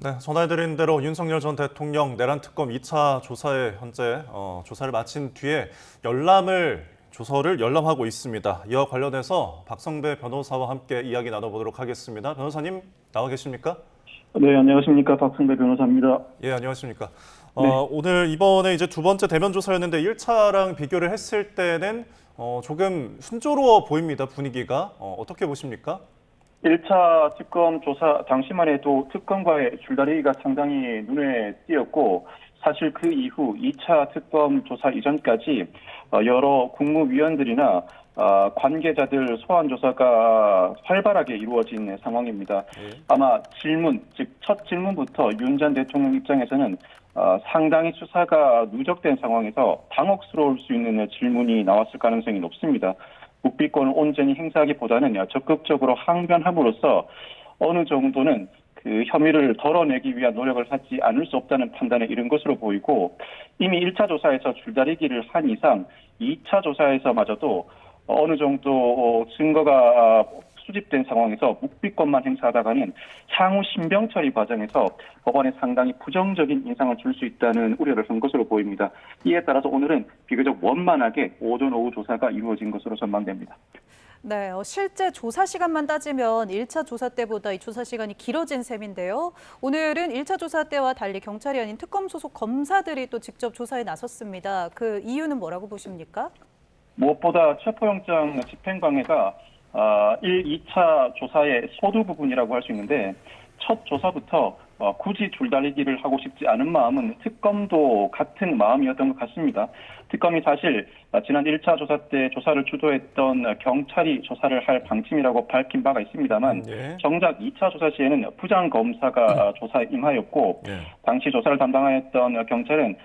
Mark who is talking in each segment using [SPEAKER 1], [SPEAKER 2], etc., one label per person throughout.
[SPEAKER 1] 네, 전해드린 대로 윤석열 전 대통령 내란 특검 2차 조사에 현재 조사를 마친 뒤에 조서를 열람하고 있습니다. 이와 관련해서 박성배 변호사와 함께 이야기 나눠보도록 하겠습니다. 변호사님 나와 계십니까?
[SPEAKER 2] 네, 안녕하십니까. 박승배 변호사입니다.
[SPEAKER 1] 예, 안녕하십니까.
[SPEAKER 2] 네.
[SPEAKER 1] 오늘 이번에 이제 두 번째 대면 조사였는데 1차랑 비교를 했을 때는 조금 순조로워 보입니다. 분위기가. 어떻게 보십니까?
[SPEAKER 2] 1차 특검 조사 당시만 해도 특검과의 줄다리기가 상당히 눈에 띄었고, 사실 그 이후 2차 특검 조사 이전까지 여러 국무위원들이나 관계자들 소환 조사가 활발하게 이루어진 상황입니다. 아마 즉 첫 질문부터 윤 전 대통령 입장에서는 상당히 수사가 누적된 상황에서 당혹스러울 수 있는 질문이 나왔을 가능성이 높습니다. 묵비권을 온전히 행사하기보다는 적극적으로 항변함으로써 어느 정도는 그 혐의를 덜어내기 위한 노력을 하지 않을 수 없다는 판단에 이른 것으로 보이고, 이미 1차 조사에서 줄다리기를 한 이상 2차 조사에서마저도 어느 정도 증거가 수집된 상황에서 묵비권만 행사하다가는 향후 신병 처리 과정에서 법원에 상당히 부정적인 인상을 줄 수 있다는 우려를 한 것으로 보입니다. 이에 따라서 오늘은 비교적 원만하게 오전 오후 조사가 이루어진 것으로 전망됩니다.
[SPEAKER 3] 네, 실제 조사 시간만 따지면 1차 조사 때보다 이 조사 시간이 길어진 셈인데요. 오늘은 1차 조사 때와 달리 경찰이 아닌 특검 소속 검사들이 또 직접 조사에 나섰습니다. 그 이유는 뭐라고 보십니까?
[SPEAKER 2] 무엇보다 체포영장 집행방해가 2차 조사의 소두 부분이라고 할 수 있는데, 첫 조사부터 굳이 줄다리기를 하고 싶지 않은 마음은 특검도 같은 마음이었던 것 같습니다. 특검이 사실 지난 1차 조사 때 조사를 주도했던 경찰이 조사를 할 방침이라고 밝힌 바가 있습니다만, 정작 2차 조사 시에는 부장검사가 조사에 임하였고, 당시 조사를 담당했던 경찰은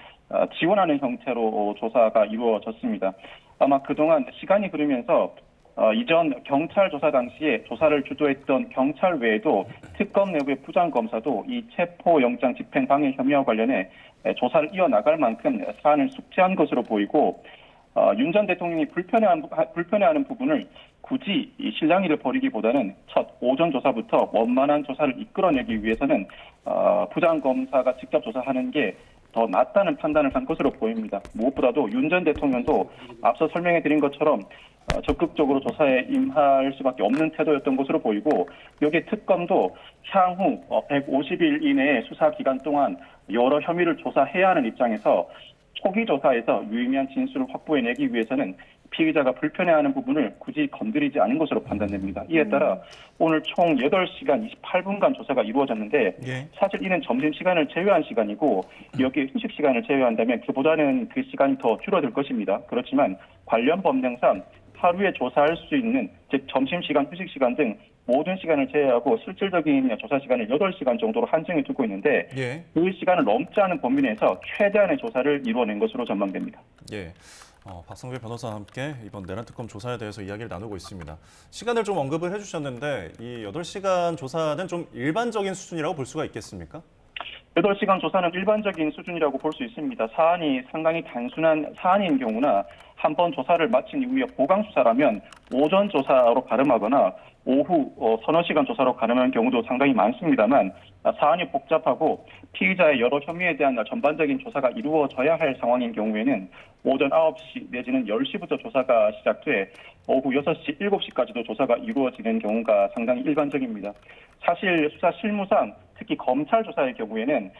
[SPEAKER 2] 지원하는 형태로 조사가 이루어졌습니다. 아마 그동안 시간이 흐르면서 이전 경찰 조사 당시에 조사를 주도했던 경찰 외에도 특검 내부의 부장검사도 이 체포영장 집행방해 혐의와 관련해 조사를 이어나갈 만큼 사안을 숙지한 것으로 보이고, 윤 전 대통령이 불편해하는 부분을 굳이 이 실랑이를 벌이기보다는 첫 오전 조사부터 원만한 조사를 이끌어내기 위해서는 부장검사가 직접 조사하는 게 더 낫다는 판단을 한 것으로 보입니다. 무엇보다도 윤 전 대통령도 앞서 설명해드린 것처럼 적극적으로 조사에 임할 수밖에 없는 태도였던 것으로 보이고, 여기에 특검도 향후 150일 이내의 수사 기간 동안 여러 혐의를 조사해야 하는 입장에서 초기 조사에서 유의미한 진술을 확보해내기 위해서는 피의자가 불편해하는 부분을 굳이 건드리지 않은 것으로 판단됩니다. 이에 따라 오늘 총 8시간 28분간 조사가 이루어졌는데, 사실 이는 점심시간을 제외한 시간이고, 여기 휴식 시간을 제외한다면 그보다는 그 시간이 더 줄어들 것입니다. 그렇지만 관련 법령상 하루에 조사할 수 있는, 즉 점심시간, 휴식시간 등 모든 시간을 제외하고 실질적인 조사 시간을 8시간 정도로 한정해 두고 있는데, 그 시간을 넘지 않은 범위 내에서 최대한의 조사를 이루어낸 것으로 전망됩니다.
[SPEAKER 1] 박성배 변호사와 함께 이번 내란 특검 조사에 대해서 이야기를 나누고 있습니다. 시간을 좀 언급을 해주셨는데 이 8시간 조사는 좀 일반적인 수준이라고 볼 수가 있겠습니까?
[SPEAKER 2] 8시간 조사는 일반적인 수준이라고 볼 수 있습니다. 사안이 상당히 단순한 사안인 경우나 한 번 조사를 마친 이후에 보강 수사라면 오전 조사로 가름하거나 오후 서너 시간 조사로 가름하는 경우도 상당히 많습니다만, 사안이 복잡하고 피의자의 여러 혐의에 대한 전반적인 조사가 이루어져야 할 상황인 경우에는 오전 9시 내지는 10시부터 조사가 시작돼 오후 6시, 7시까지도 조사가 이루어지는 경우가 상당히 일반적입니다. 사실 수사 실무상 특히 검찰 조사의 경우에는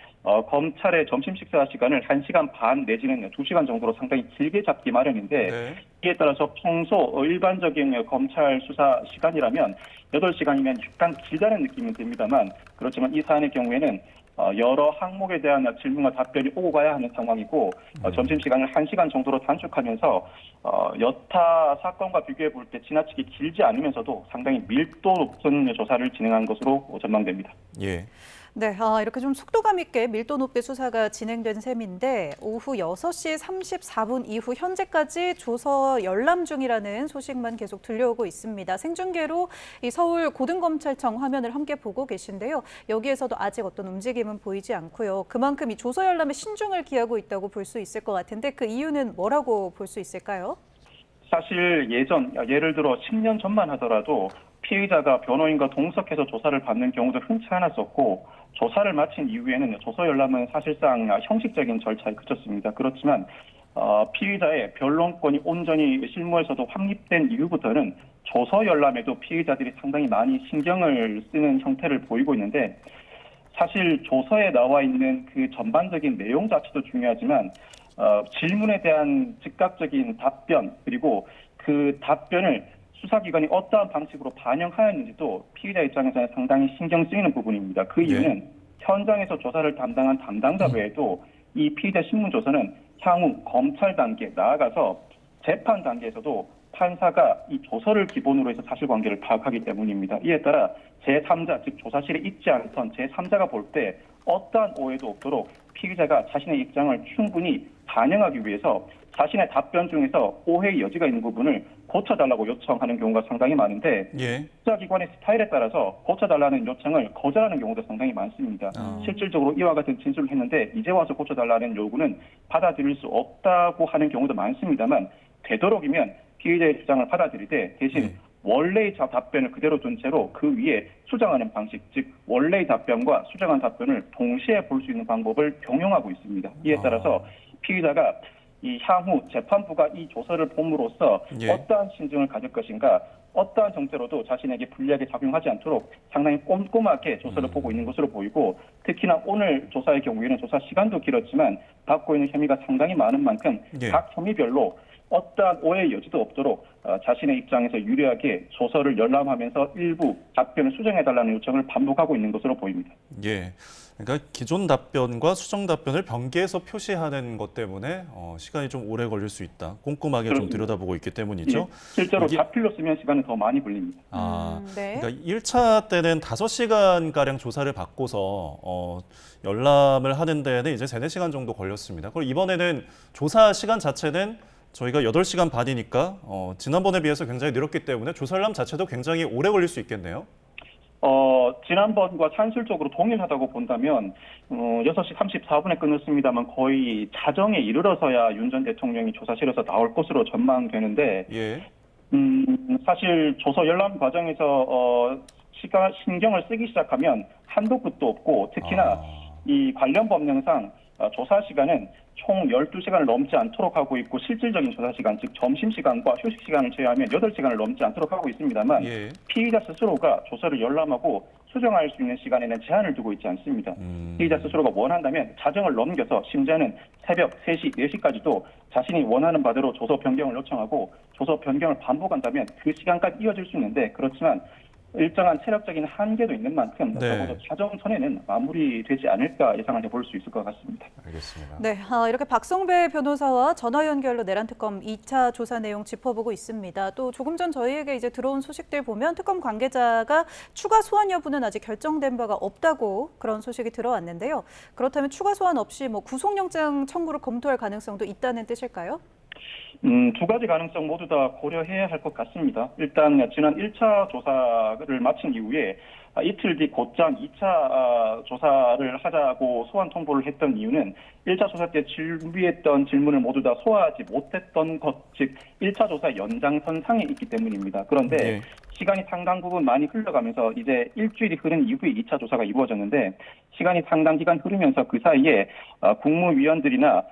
[SPEAKER 2] 검찰의 점심 식사 시간을 1시간 반 내지는 2시간 정도로 상당히 길게 잡기 마련인데, 이에 따라서 평소 일반적인 검찰 수사 시간이라면 8시간이면 약간 길다는 느낌이 듭니다만, 그렇지만 이 사안의 경우에는 여러 항목에 대한 질문과 답변이 오고 가야 하는 상황이고, 점심시간을 1시간 정도로 단축하면서 여타 사건과 비교해 볼 때 지나치게 길지 않으면서도 상당히 밀도 높은 조사를 진행한 것으로 전망됩니다.
[SPEAKER 3] 네, 이렇게 좀 속도감 있게 밀도 높게 수사가 진행된 셈인데, 오후 6시 34분 이후 현재까지 조서 열람 중이라는 소식만 계속 들려오고 있습니다. 생중계로 이 서울 고등검찰청 화면을 함께 보고 계신데요. 여기에서도 아직 어떤 움직임은 보이지 않고요. 그만큼 이 조서 열람에 신중을 기하고 있다고 볼 수 있을 것 같은데, 그 이유는 뭐라고 볼 수 있을까요?
[SPEAKER 2] 사실 예를 들어 10년 전만 하더라도 피의자가 변호인과 동석해서 조사를 받는 경우도 흔치 않았었고 조사를 마친 이후에는 조서 열람은 사실상 형식적인 절차에 그쳤습니다. 그렇지만 피의자의 변론권이 온전히 실무에서도 확립된 이후부터는 조서 열람에도 피의자들이 상당히 많이 신경을 쓰는 형태를 보이고 있는데 사실 조서에 나와 있는 그 전반적인 내용 자체도 중요하지만 질문에 대한 즉각적인 답변 그리고 그 답변을 수사기관이 어떠한 방식으로 반영하였는지도 피의자 입장에서는 상당히 신경 쓰이는 부분입니다. 그 이유는 현장에서 조사를 담당한 담당자 외에도 이 피의자 신문조서는 향후 검찰 단계 나아가서 재판 단계에서도 판사가 이 조서를 기본으로 해서 사실관계를 파악하기 때문입니다. 이에 따라 제3자, 즉 조사실에 있지 않던 제3자가 볼 때 어떠한 오해도 없도록 피의자가 자신의 입장을 충분히 반영하기 위해서 자신의 답변 중에서 오해의 여지가 있는 부분을 고쳐달라고 요청하는 경우가 상당히 많은데 수사기관의 스타일에 따라서 고쳐달라는 요청을 거절하는 경우도 상당히 많습니다. 실질적으로 이와 같은 진술을 했는데 이제 와서 고쳐달라는 요구는 받아들일 수 없다고 하는 경우도 많습니다만 되도록이면 피의자의 주장을 받아들이되 대신 원래의 답변을 그대로 둔 채로 그 위에 수정하는 방식, 즉 원래의 답변과 수정한 답변을 동시에 볼 수 있는 방법을 병용하고 있습니다. 이에 따라서 피의자가 이 향후 재판부가 이 조서를 봄으로써 어떠한 심증을 가질 것인가, 어떠한 정태로도 자신에게 불리하게 작용하지 않도록 상당히 꼼꼼하게 조서를 보고 있는 것으로 보이고 특히나 오늘 조사의 경우에는 조사 시간도 길었지만 받고 있는 혐의가 상당히 많은 만큼 각 혐의별로 어떠한 오해의 여지도 없도록 자신의 입장에서 유리하게 조서를 열람하면서 일부 답변을 수정해달라는 요청을 반복하고 있는 것으로 보입니다.
[SPEAKER 1] 그러니까 기존 답변과 수정 답변을 변기에서 표시하는 것 때문에 시간이 좀 오래 걸릴 수 있다. 꼼꼼하게 좀 들여다보고 있기 때문이죠.
[SPEAKER 2] 실제로 자필로 쓰면 시간은 더 많이 걸립니다.
[SPEAKER 1] 그러니까 1차 때는 5시간가량 조사를 받고서 열람을 하는 데는 이제 3-4시간 정도 걸렸습니다. 그리고 이번에는 조사 시간 자체는 저희가 8시간 반이니까 지난번에 비해서 굉장히 늘었기 때문에 조사 열람 자체도 굉장히 오래 걸릴 수 있겠네요.
[SPEAKER 2] 지난번과 산술적으로 동일하다고 본다면 6시 34분에 끝났습니다만 거의 자정에 이르러서야 윤 전 대통령이 조사실에서 나올 것으로 전망되는데 사실 조서 열람 과정에서 신경을 쓰기 시작하면 한도 끝도 없고 특히나 이 관련 법령상 조사 시간은 총 12시간을 넘지 않도록 하고 있고 실질적인 조사 시간, 즉 점심시간과 휴식 시간을 제외하면 8시간을 넘지 않도록 하고 있습니다만 피의자 스스로가 조서를 열람하고 수정할 수 있는 시간에는 제한을 두고 있지 않습니다. 피의자 스스로가 원한다면 자정을 넘겨서 심지어는 새벽 3시, 4시까지도 자신이 원하는 바대로 조서 변경을 요청하고 조서 변경을 반복한다면 그 시간까지 이어질 수 있는데 그렇지만 일정한 체력적인 한계도 있는 만큼 적어도 자정 전에는 마무리되지 않을까 예상을 해볼 수 있을 것 같습니다.
[SPEAKER 1] 알겠습니다.
[SPEAKER 3] 네, 이렇게 박성배 변호사와 전화 연결로 내란 특검 2차 조사 내용 짚어보고 있습니다. 또 조금 전 저희에게 이제 들어온 소식들 보면 특검 관계자가 추가 소환 여부는 아직 결정된 바가 없다고 그런 소식이 들어왔는데요. 그렇다면 추가 소환 없이 구속영장 청구를 검토할 가능성도 있다는 뜻일까요?
[SPEAKER 2] 두 가지 가능성 모두 다 고려해야 할 것 같습니다. 일단 지난 1차 조사를 마친 이후에 이틀 뒤 곧장 2차 조사를 하자고 소환 통보를 했던 이유는 1차 조사 때 준비했던 질문을 모두 다 소화하지 못했던 것, 즉 1차 조사 연장선상에 있기 때문입니다. 그런데 시간이 상당 부분 많이 흘러가면서 이제 일주일이 흐른 이후에 2차 조사가 이루어졌는데 시간이 상당 기간 흐르면서 그 사이에 국무위원들이나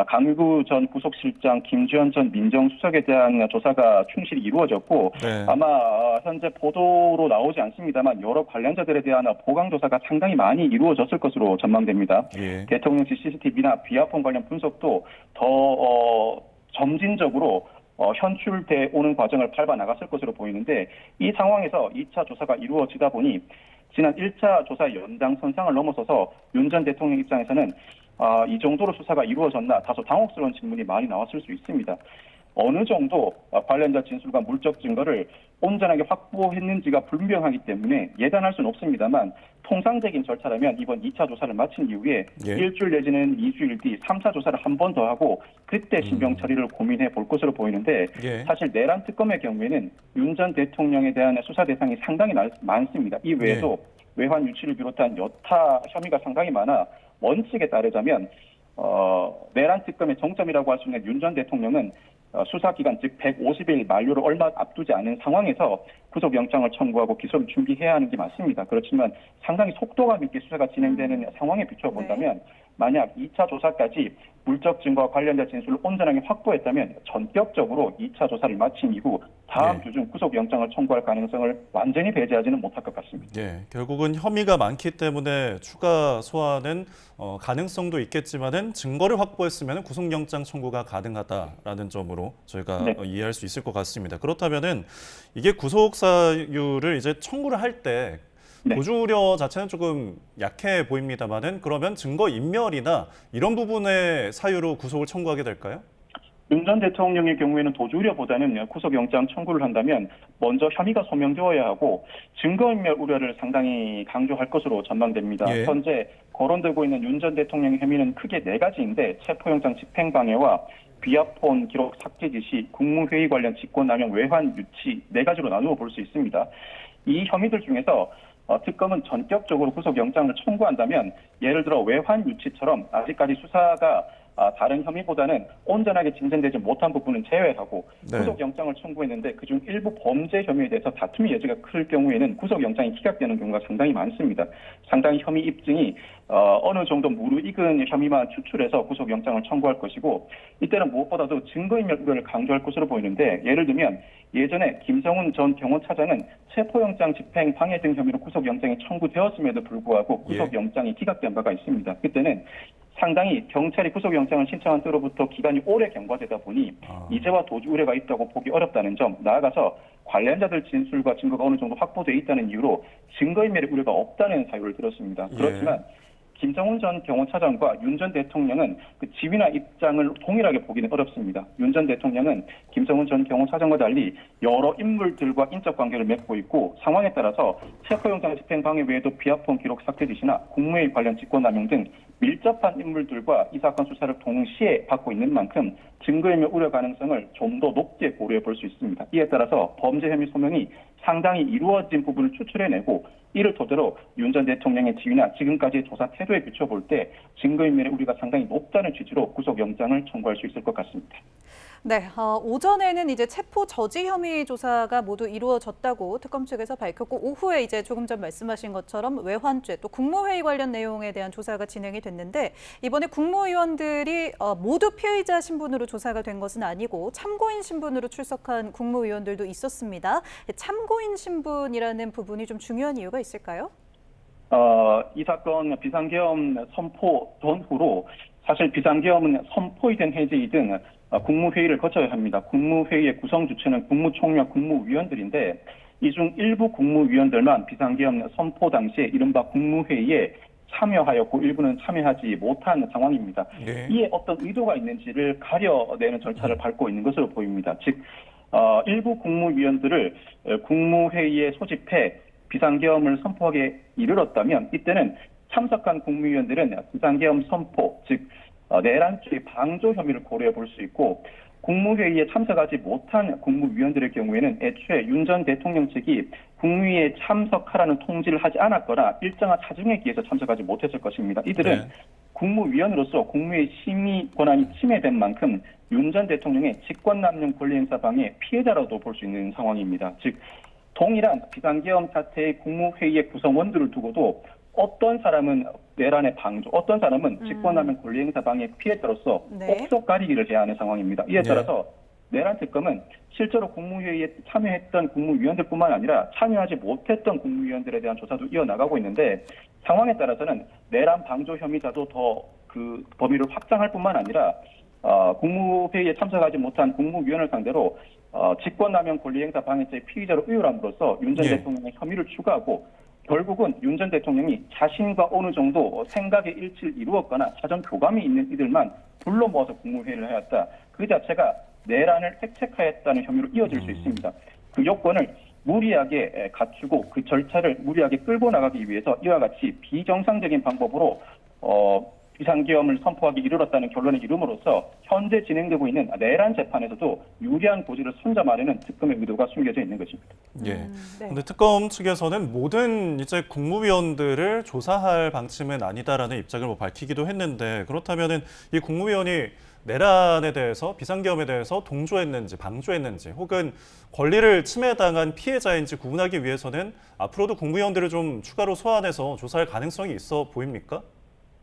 [SPEAKER 2] 강규 전 부속실장, 김주현 전 민정수석에 대한 조사가 충실히 이루어졌고 아마 현재 보도로 나오지 않습니다만 여러 관련자들에 대한 보강조사가 상당히 많이 이루어졌을 것으로 전망됩니다. 대통령실 CCTV나 비아폰 관련 분석도 더 점진적으로 현출돼 오는 과정을 밟아 나갔을 것으로 보이는데 이 상황에서 2차 조사가 이루어지다 보니 지난 1차 조사 연장선상을 넘어서서 윤 전 대통령 입장에서는 이 정도로 수사가 이루어졌나 다소 당혹스러운 질문이 많이 나왔을 수 있습니다. 어느 정도 관련자 진술과 물적 증거를 온전하게 확보했는지가 불명하기 때문에 예단할 수는 없습니다만 통상적인 절차라면 이번 2차 조사를 마친 이후에 일주일 내지는 2주일 뒤 3차 조사를 한 번 더 하고 그때 신병 처리를 고민해 볼 것으로 보이는데 사실 내란 특검의 경우에는 윤 전 대통령에 대한 수사 대상이 상당히 많습니다. 이 외에도 외환 유치를 비롯한 여타 혐의가 상당히 많아 원칙에 따르자면 내란 특검의 정점이라고 할 수 있는 윤 전 대통령은 수사기간 즉 150일 만료를 얼마 앞두지 않은 상황에서 구속영장을 청구하고 기소를 준비해야 하는 게 맞습니다. 그렇지만 상당히 속도감 있게 수사가 진행되는 상황에 비춰본다면 만약 2차 조사까지 물적 증거와 관련된 진술을 온전하게 확보했다면 전격적으로 2차 조사를 마친 이후 다음 주 중 구속영장을 청구할 가능성을 완전히 배제하지는 못할 것 같습니다.
[SPEAKER 1] 예, 결국은 혐의가 많기 때문에 추가 소환은 가능성도 있겠지만은 증거를 확보했으면 구속영장 청구가 가능하다라는 점으로 저희가 이해할 수 있을 것 같습니다. 그렇다면은 이게 구속 사유를 이제 청구를 할 때 도주 우려 자체는 조금 약해 보입니다만은 그러면 증거 인멸이나 이런 부분의 사유로 구속을 청구하게 될까요?
[SPEAKER 2] 윤 전 대통령의 경우에는 도주 우려보다는 구속영장 청구를 한다면 먼저 혐의가 소명되어야 하고 증거인멸 우려를 상당히 강조할 것으로 전망됩니다. 현재 거론되고 있는 윤 전 대통령의 혐의는 크게 4가지인데 체포영장 집행방해와 비아폰 기록 삭제 지시, 국무회의 관련 직권남용, 외환 유치 4가지로 나누어 볼 수 있습니다. 이 혐의들 중에서 특검은 전격적으로 구속영장을 청구한다면 예를 들어 외환 유치처럼 아직까지 수사가 다른 혐의보다는 온전하게 진전되지 못한 부분은 제외하고 구속영장을 청구했는데 그중 일부 범죄 혐의에 대해서 다툼의 여지가 클 경우에는 구속영장이 기각되는 경우가 상당히 많습니다. 상당히 혐의 입증이 어느 정도 무르익은 혐의만 추출해서 구속영장을 청구할 것이고 이때는 무엇보다도 증거인멸 우려를 강조할 것으로 보이는데 예를 들면 예전에 김성훈 전 경호차장은 체포영장 집행 방해 등 혐의로 구속영장이 청구되었음에도 불구하고 구속영장이 기각된 바가 있습니다. 그때는 상당히 경찰이 구속영장을 신청한 때로부터 기간이 오래 경과되다 보니 이제와 도주 우려가 있다고 보기 어렵다는 점, 나아가서 관련자들 진술과 증거가 어느 정도 확보되어 있다는 이유로 증거인멸의 우려가 없다는 사유를 들었습니다. 그렇지만 김정은 전 경호차장과 윤 전 대통령은 그 지위나 입장을 동일하게 보기는 어렵습니다. 윤 전 대통령은 김정은 전 경호차장과 달리 여러 인물들과 인적 관계를 맺고 있고 상황에 따라서 체포영장 집행 방해 외에도 비아폰 기록 삭제 지시나 국무회의 관련 직권남용 등 밀접한 인물들과 이 사건 수사를 동시에 받고 있는 만큼 증거인멸 우려 가능성을 좀 더 높게 고려해 볼 수 있습니다. 이에 따라서 범죄 혐의 소명이 상당히 이루어진 부분을 추출해내고 이를 토대로 윤 전 대통령의 지위나 지금까지의 조사 태도에 비춰볼 때 증거인멸의 우려가 상당히 높다는 취지로 구속영장을 청구할 수 있을 것 같습니다.
[SPEAKER 3] 네, 오전에는 이제 체포 저지 혐의 조사가 모두 이루어졌다고 특검 측에서 밝혔고 오후에 이제 조금 전 말씀하신 것처럼 외환죄 또 국무회의 관련 내용에 대한 조사가 진행이 됐는데 이번에 국무위원들이 모두 피의자 신분으로 조사가 된 것은 아니고 참고인 신분으로 출석한 국무위원들도 있었습니다. 참고인 신분이라는 부분이 좀 중요한 이유가 있을까요?
[SPEAKER 2] 이 사건 비상계엄 선포 전후로 사실 비상계엄은 선포이든 해제이든 국무회의를 거쳐야 합니다. 국무회의의 구성 주체는 국무총리와 국무위원들인데 이 중 일부 국무위원들만 비상계엄 선포 당시에 이른바 국무회의에 참여하였고 일부는 참여하지 못한 상황입니다. 이에 어떤 의도가 있는지를 가려내는 절차를 밟고 있는 것으로 보입니다. 즉 일부 국무위원들을 국무회의에 소집해 비상계엄을 선포하게 이르렀다면 이때는 참석한 국무위원들은 비상계엄 선포, 즉 내란죄 방조 혐의를 고려해 볼 수 있고 국무회의에 참석하지 못한 국무위원들의 경우에는 애초에 윤 전 대통령 측이 국무회의에 참석하라는 통지를 하지 않았거나 일정한 사정에 기해서 참석하지 못했을 것입니다. 이들은 국무위원으로서 국무회의 심의 권한이 침해된 만큼 윤 전 대통령의 직권남용 권리행사 방해 피해자라도 볼 수 있는 상황입니다. 즉 동일한 비상계엄 사태의 국무회의의 구성원들을 두고도 어떤 사람은 내란의 방조, 어떤 사람은 직권남용 권리행사 방해 피해자로서 옥석 가리기를 해야 하는 상황입니다. 이에 따라서 내란 특검은 실제로 국무회의에 참여했던 국무위원들뿐만 아니라 참여하지 못했던 국무위원들에 대한 조사도 이어나가고 있는데 상황에 따라서는 내란 방조 혐의자도 더 그 범위를 확장할 뿐만 아니라 국무회의에 참석하지 못한 국무위원을 상대로 직권남용 권리행사 방해죄 피의자로 의율함으로써 윤 전 대통령의 혐의를 추가하고 결국은 윤 전 대통령이 자신과 어느 정도 생각의 일치를 이루었거나 사전 교감이 있는 이들만 불러 모아서 국무회의를 하였다. 그 자체가 내란을 획책하였다는 혐의로 이어질 수 있습니다. 그 요건을 무리하게 갖추고 그 절차를 무리하게 끌고 나가기 위해서 이와 같이 비정상적인 방법으로 비상계엄을 선포하기 이르렀다는 결론에 이름으로써 현재 진행되고 있는 내란 재판에서도 유리한 고지를 선점하려는 특검의 의도가 숨겨져 있는 것입니다.
[SPEAKER 1] 그런데 특검 측에서는 모든 이제 국무위원들을 조사할 방침은 아니다라는 입장을 밝히기도 했는데 그렇다면은 이 국무위원이 내란에 대해서 비상계엄에 대해서 동조했는지 방조했는지 혹은 권리를 침해당한 피해자인지 구분하기 위해서는 앞으로도 국무위원들을 좀 추가로 소환해서 조사할 가능성이 있어 보입니까?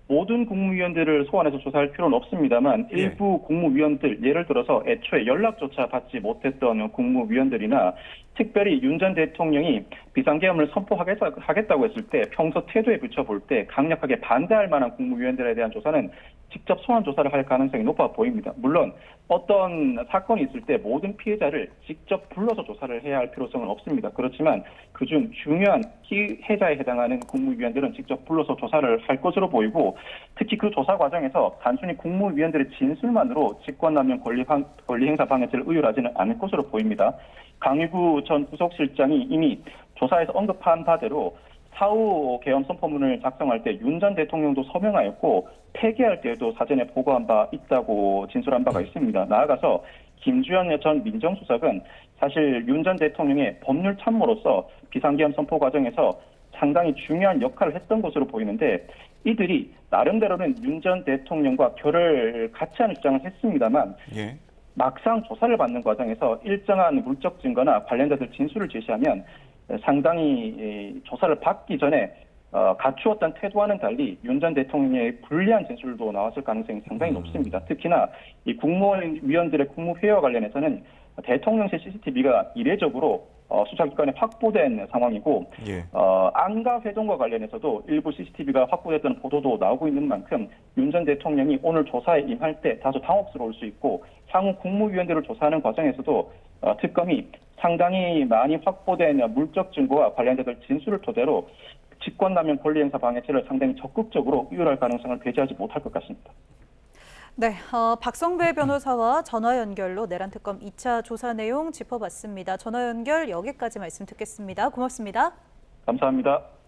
[SPEAKER 2] 모든 국무위원들을 소환해서 조사할 필요는 없습니다만 일부 국무위원들, 예를 들어서 애초에 연락조차 받지 못했던 국무위원들이나 특별히 윤 전 대통령이 비상계엄을 선포하겠다고 했을 때 평소 태도에 비춰볼 때 강력하게 반대할 만한 국무위원들에 대한 조사는 직접 소환 조사를 할 가능성이 높아 보입니다. 물론 어떤 사건이 있을 때 모든 피해자를 직접 불러서 조사를 해야 할 필요성은 없습니다. 그렇지만 그중 중요한 피해자에 해당하는 국무위원들은 직접 불러서 조사를 할 것으로 보이고 특히 그 조사 과정에서 단순히 국무위원들의 진술만으로 직권남용 권리 행사 방해죄를 의율하지는 않을 것으로 보입니다. 강일구 전 부속실장이 이미 조사에서 언급한 바대로 사후 계엄 선포문을 작성할 때 윤 전 대통령도 서명하였고 폐기할 때에도 사전에 보고한 바 있다고 진술한 바가 있습니다. 나아가서 김주현 전 민정수석은 사실 윤 전 대통령의 법률 참모로서 비상계엄 선포 과정에서 상당히 중요한 역할을 했던 것으로 보이는데 이들이 나름대로는 윤 전 대통령과 결을 같이 하는 주장을 했습니다만 막상 조사를 받는 과정에서 일정한 물적 증거나 관련자들 진술을 제시하면 상당히 조사를 받기 전에 갖추었던 태도와는 달리 윤 전 대통령의 불리한 진술도 나왔을 가능성이 상당히 높습니다. 특히나 이 국무위원들의 국무회의와 관련해서는 대통령실 CCTV가 이례적으로 수사기관에 확보된 상황이고 안가 회동과 관련해서도 일부 CCTV가 확보됐다는 보도도 나오고 있는 만큼 윤 전 대통령이 오늘 조사에 임할 때 다소 당혹스러울 수 있고 향후 국무위원들을 조사하는 과정에서도 특검이 상당히 많이 확보된 물적 증거와 관련자들 진술을 토대로 직권남용 권리행사 방해죄를 상당히 적극적으로 의율할 가능성을 배제하지 못할 것 같습니다.
[SPEAKER 3] 네, 박성배 변호사와 전화 연결로 내란 특검 2차 조사 내용 짚어봤습니다. 전화 연결 여기까지 말씀 듣겠습니다. 고맙습니다.
[SPEAKER 2] 감사합니다.